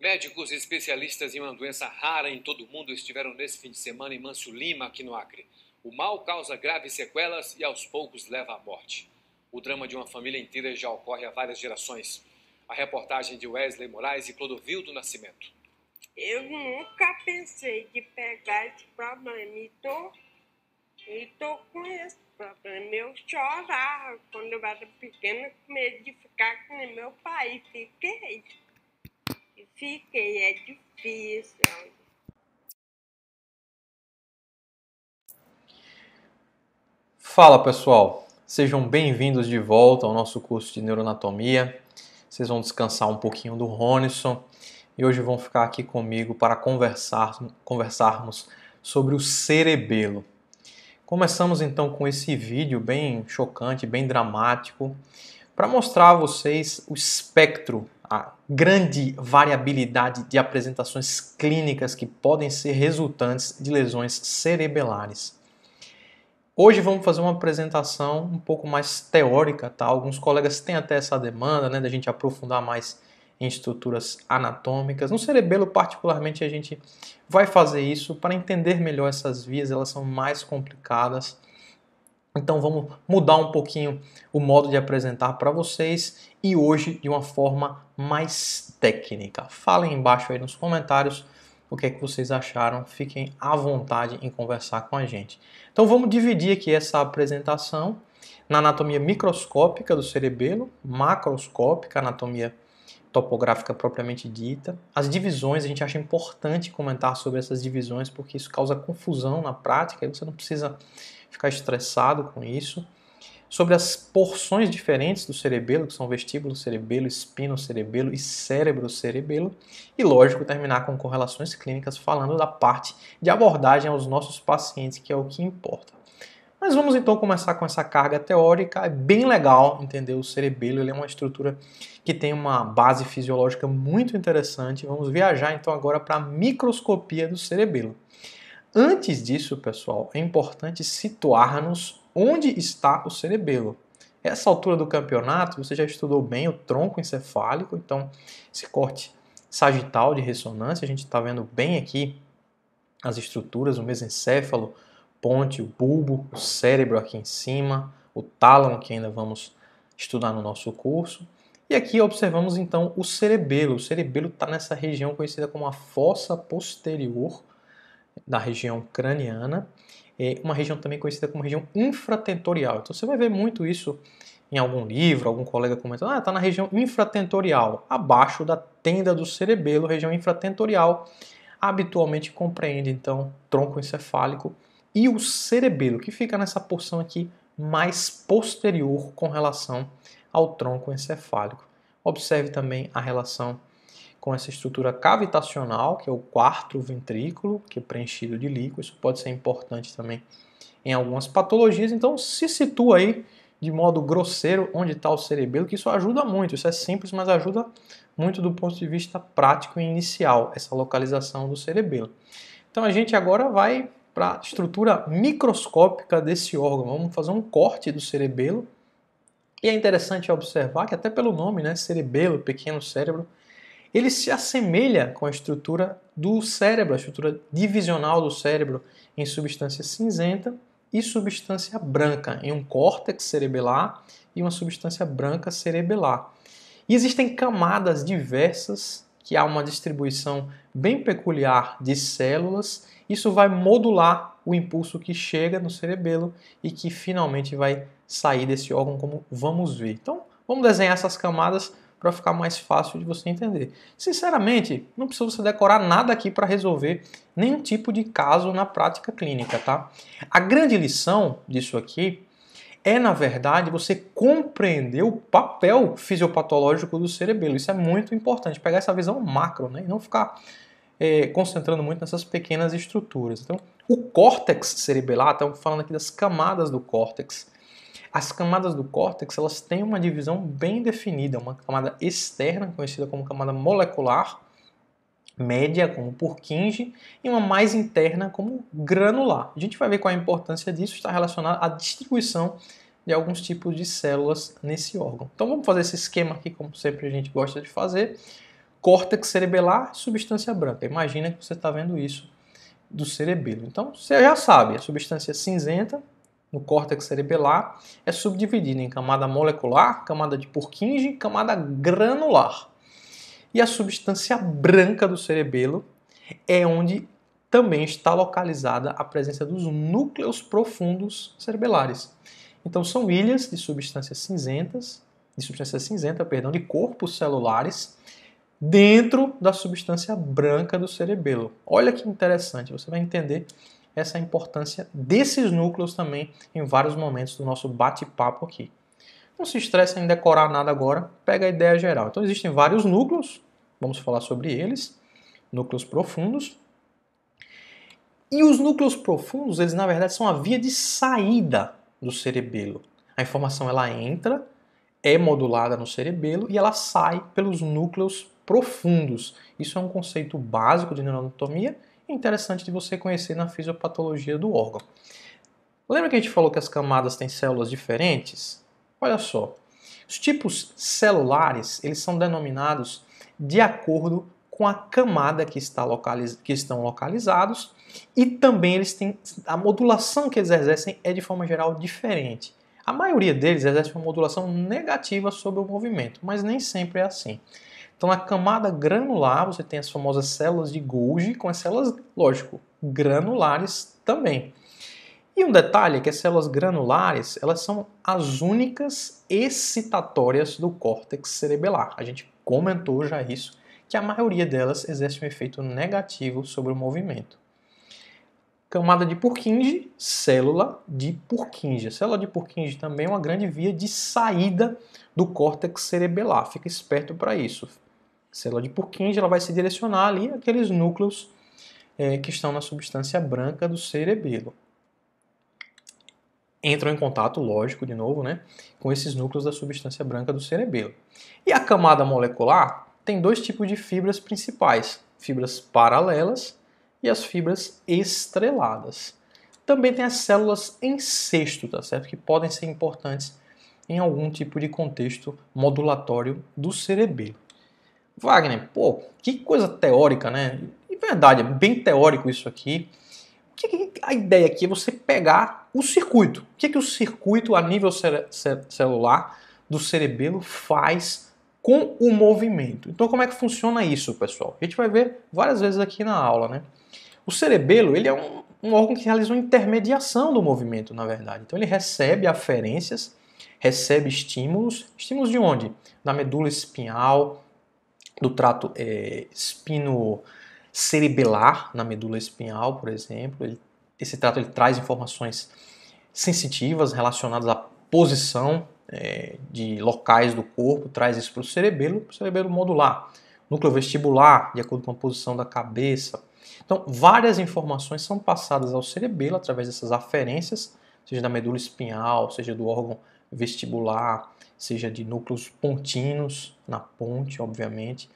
Médicos e especialistas em uma doença rara em todo o mundo estiveram nesse fim de semana em Mâncio Lima, aqui no Acre. O mal causa graves sequelas e aos poucos leva à morte. O drama de uma família inteira já ocorre há várias gerações. A reportagem de Wesley Moraes e Clodovildo Nascimento. Eu nunca pensei de pegar esse problema e tô com esse problema. Eu chorava quando eu era pequena com medo de ficar com meu pai. Fiquei, é difícil. Fala pessoal, sejam bem-vindos de volta ao nosso curso de neuroanatomia. Vocês vão descansar um pouquinho do Ronison e hoje vão ficar aqui comigo para conversarmos sobre o cerebelo. Começamos então com esse vídeo bem chocante, bem dramático, para mostrar a vocês o espectro, a grande variabilidade de apresentações clínicas que podem ser resultantes de lesões cerebelares. Hoje vamos fazer uma apresentação um pouco mais teórica, tá? Alguns colegas têm até essa demanda, né, da gente aprofundar mais em estruturas anatômicas. No cerebelo, particularmente, a gente vai fazer isso para entender melhor essas vias, elas são mais complicadas. Então vamos mudar um pouquinho o modo de apresentar para vocês e hoje de uma forma mais técnica. Falem embaixo aí nos comentários o que é que vocês acharam, fiquem à vontade em conversar com a gente. Então vamos dividir aqui essa apresentação na anatomia microscópica do cerebelo, macroscópica, anatomia topográfica propriamente dita. As divisões, a gente acha importante comentar sobre essas divisões porque isso causa confusão na prática e você não precisa ficar estressado com isso. Sobre as porções diferentes do cerebelo, que são vestíbulo cerebelo, espino cerebelo e cérebro cerebelo. E lógico, terminar com correlações clínicas falando da parte de abordagem aos nossos pacientes, que é o que importa. Mas vamos então começar com essa carga teórica. É bem legal entender o cerebelo, ele é uma estrutura que tem uma base fisiológica muito interessante. Vamos viajar então agora para a microscopia do cerebelo. Antes disso, pessoal, é importante situar-nos onde está o cerebelo. Essa altura do campeonato, você já estudou bem o tronco encefálico, então esse corte sagital de ressonância, a gente está vendo bem aqui as estruturas, o mesencéfalo, ponte, o bulbo, o cérebro aqui em cima, o tálamo, que ainda vamos estudar no nosso curso. E aqui observamos então o cerebelo. O cerebelo está nessa região conhecida como a fossa posterior da região craniana, uma região também conhecida como região infratentorial. Então você vai ver muito isso em algum livro, algum colega comentando, está na região infratentorial, abaixo da tenda do cerebelo, região infratentorial, habitualmente compreende então tronco encefálico e o cerebelo, que fica nessa porção aqui mais posterior com relação ao tronco encefálico. Observe também a relação com essa estrutura cavitacional, que é o quarto ventrículo, que é preenchido de líquido. Isso pode ser importante também em algumas patologias. Então, se situa aí de modo grosseiro onde está o cerebelo, que isso ajuda muito. Isso é simples, mas ajuda muito do ponto de vista prático e inicial, essa localização do cerebelo. Então, a gente agora vai para a estrutura microscópica desse órgão. Vamos fazer um corte do cerebelo. E é interessante observar que até pelo nome, né, cerebelo, pequeno cérebro, ele se assemelha com a estrutura do cérebro, a estrutura divisional do cérebro em substância cinzenta e substância branca, em um córtex cerebelar e uma substância branca cerebelar. E existem camadas diversas, que há uma distribuição bem peculiar de células. Isso vai modular o impulso que chega no cerebelo e que finalmente vai sair desse órgão, como vamos ver. Então, vamos desenhar essas camadas para ficar mais fácil de você entender. Sinceramente, não precisa você decorar nada aqui para resolver nenhum tipo de caso na prática clínica, tá? A grande lição disso aqui é, na verdade, você compreender o papel fisiopatológico do cerebelo. Isso é muito importante, pegar essa visão macro, né? E não ficar concentrando muito nessas pequenas estruturas. Então, o córtex cerebelar, estamos falando aqui das camadas do córtex. As camadas do córtex, elas têm uma divisão bem definida, uma camada externa, conhecida como camada molecular, média, como Purkinje, e uma mais interna, como granular. A gente vai ver qual a importância disso, está relacionado à distribuição de alguns tipos de células nesse órgão. Então vamos fazer esse esquema aqui, como sempre a gente gosta de fazer. córtex cerebelar, substância branca. Imagina que você está vendo isso do cerebelo. Então, você já sabe, a substância cinzenta no córtex cerebelar é subdividida em camada molecular, camada de Purkinje e camada granular. E a substância branca do cerebelo é onde também está localizada a presença dos núcleos profundos cerebelares. Então, são ilhas de substância cinzenta, de corpos celulares dentro da substância branca do cerebelo. Olha que interessante, você vai entender essa importância desses núcleos também em vários momentos do nosso bate-papo aqui. Não se estresse em decorar nada agora, pega a ideia geral. Então existem vários núcleos, vamos falar sobre eles, núcleos profundos. E os núcleos profundos, eles na verdade são a via de saída do cerebelo. A informação ela entra, é modulada no cerebelo e ela sai pelos núcleos profundos. Isso é um conceito básico de neuroanatomia e interessante de você conhecer na fisiopatologia do órgão. Lembra que a gente falou que as camadas têm células diferentes? Olha só, os tipos celulares eles são denominados de acordo com a camada que estão localizados e também eles têm a modulação que eles exercem é de forma geral diferente. A maioria deles exerce uma modulação negativa sobre o movimento, mas nem sempre é assim. Então, na camada granular, você tem as famosas células de Golgi, com as células, lógico, granulares também. E um detalhe é que as células granulares, elas são as únicas excitatórias do córtex cerebelar. A gente comentou já isso, que a maioria delas exerce um efeito negativo sobre o movimento. Camada de Purkinje, célula de Purkinje. A célula de Purkinje também é uma grande via de saída do córtex cerebelar. Fica esperto para isso. A célula de Purkinje ela vai se direcionar ali àqueles núcleos que estão na substância branca do cerebelo. Entram em contato, lógico, de novo, né, com esses núcleos da substância branca do cerebelo. E a camada molecular tem dois tipos de fibras principais. Fibras paralelas e as fibras estreladas. Também tem as células em cesto, tá certo? Que podem ser importantes em algum tipo de contexto modulatório do cerebelo. Wagner, pô, que coisa teórica, né? De verdade, é bem teórico isso aqui. A ideia aqui é você pegar o circuito. O que o circuito a nível celular do cerebelo faz com o movimento? Então, como é que funciona isso, pessoal? A gente vai ver várias vezes aqui na aula, né? O cerebelo ele é um órgão que realiza uma intermediação do movimento, na verdade. Então ele recebe aferências, recebe estímulos. Estímulos de onde? Da medula espinhal, do trato espinocerebelar, na medula espinhal, por exemplo. Esse trato ele traz informações sensitivas relacionadas à posição de locais do corpo, traz isso para o cerebelo modular. Núcleo vestibular, de acordo com a posição da cabeça. Então, várias informações são passadas ao cerebelo através dessas aferências, seja da medula espinhal, seja do órgão vestibular, seja de núcleos pontinos, na ponte, obviamente.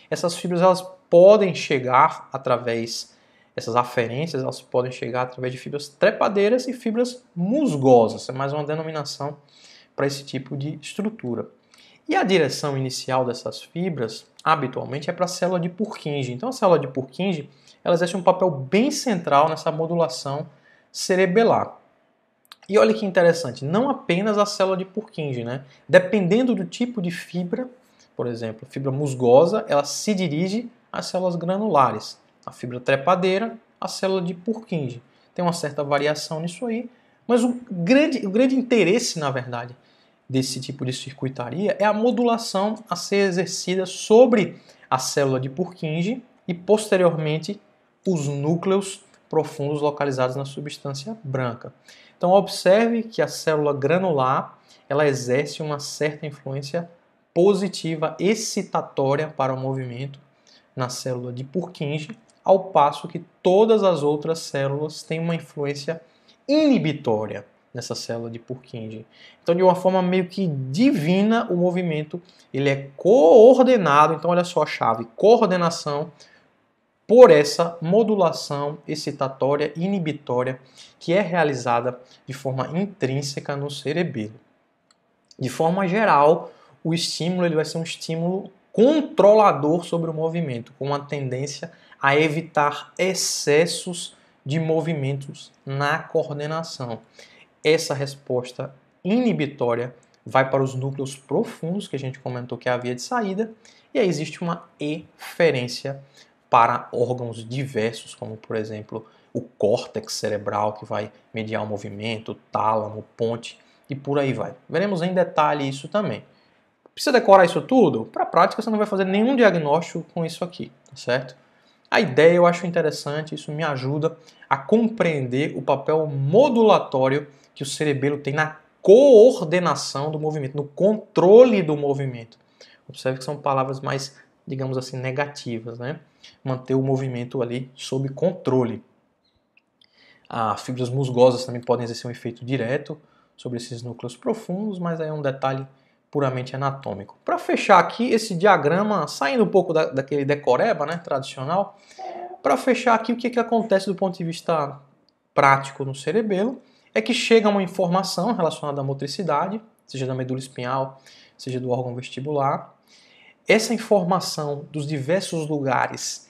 Essas fibras elas podem chegar através, essas aferências, elas podem chegar através de fibras trepadeiras e fibras musgosas. É mais uma denominação para esse tipo de estrutura. E a direção inicial dessas fibras, habitualmente, é para a célula de Purkinje. Então, a célula de Purkinje ela exerce um papel bem central nessa modulação cerebelar. E olha que interessante, não apenas a célula de Purkinje, né? Dependendo do tipo de fibra, por exemplo, a fibra musgosa, ela se dirige às células granulares. A fibra trepadeira, a célula de Purkinje. Tem uma certa variação nisso aí, mas o grande interesse, na verdade, desse tipo de circuitaria é a modulação a ser exercida sobre a célula de Purkinje e, posteriormente, os núcleos profundos localizados na substância branca. Então, observe que a célula granular ela exerce uma certa influência positiva excitatória para o movimento na célula de Purkinje, ao passo que todas as outras células têm uma influência inibitória nessa célula de Purkinje. Então, de uma forma meio que divina, o movimento ele é coordenado. Então, olha só a chave, coordenação por essa modulação excitatória inibitória que é realizada de forma intrínseca no cerebelo. De forma geral, o estímulo ele vai ser um estímulo controlador sobre o movimento, com uma tendência a evitar excessos de movimentos na coordenação. Essa resposta inibitória vai para os núcleos profundos, que a gente comentou que é a via de saída, e aí existe uma eferência para órgãos diversos, como por exemplo o córtex cerebral, que vai mediar o movimento, o tálamo, ponte e por aí vai. Veremos em detalhe isso também. Precisa decorar isso tudo? Para a prática você não vai fazer nenhum diagnóstico com isso aqui, tá certo? A ideia eu acho interessante, isso me ajuda a compreender o papel modulatório que o cerebelo tem na coordenação do movimento, no controle do movimento. Observe que são palavras mais, digamos assim, negativas, né? Manter o movimento ali sob controle. As fibras musgosas também podem exercer um efeito direto sobre esses núcleos profundos, mas é um detalhe puramente anatômico. Para fechar aqui esse diagrama, saindo um pouco daquele decoreba, né, tradicional, para fechar aqui o que acontece do ponto de vista prático no cerebelo, é que chega uma informação relacionada à motricidade, seja da medula espinhal, seja do órgão vestibular. Essa informação dos diversos lugares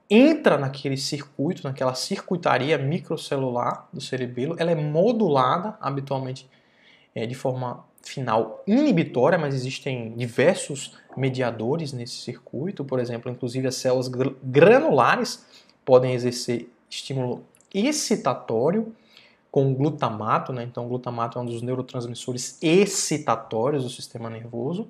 entra naquele circuito, naquela circuitaria microcelular do cerebelo, ela é modulada habitualmente de forma final inibitória, mas existem diversos mediadores nesse circuito, por exemplo, inclusive as células granulares podem exercer estímulo excitatório com o glutamato, né? Então o glutamato é um dos neurotransmissores excitatórios do sistema nervoso,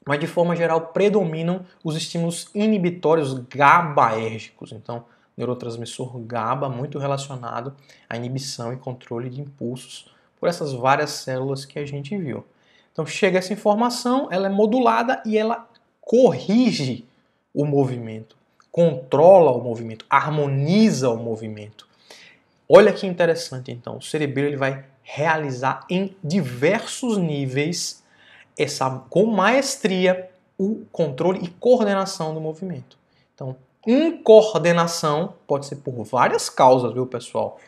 mas de forma geral predominam os estímulos inibitórios GABAérgicos. Então, neurotransmissor GABA muito relacionado à inibição e controle de impulsos por essas várias células que a gente viu. Então, chega essa informação, ela é modulada e ela corrige o movimento, controla o movimento, harmoniza o movimento. Olha que interessante, então, o cerebelo ele vai realizar em diversos níveis com maestria o controle e coordenação do movimento. Então, incoordenação pode ser por várias causas, viu, pessoal?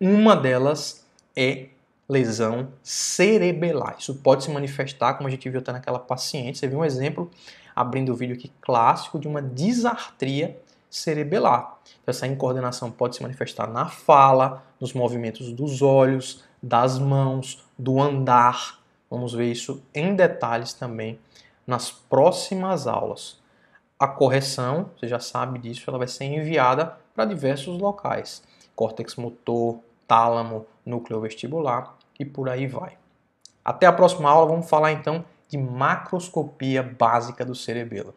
Uma delas é lesão cerebelar. Isso pode se manifestar, como a gente viu até naquela paciente. Você viu um exemplo, abrindo o vídeo aqui, clássico de uma disartria cerebelar. Então, essa incoordenação pode se manifestar na fala, nos movimentos dos olhos, das mãos, do andar. Vamos ver isso em detalhes também nas próximas aulas. A correção, você já sabe disso, ela vai ser enviada para diversos locais. Córtex motor, tálamo, núcleo vestibular e por aí vai. Até a próxima aula, vamos falar então de macroscopia básica do cerebelo.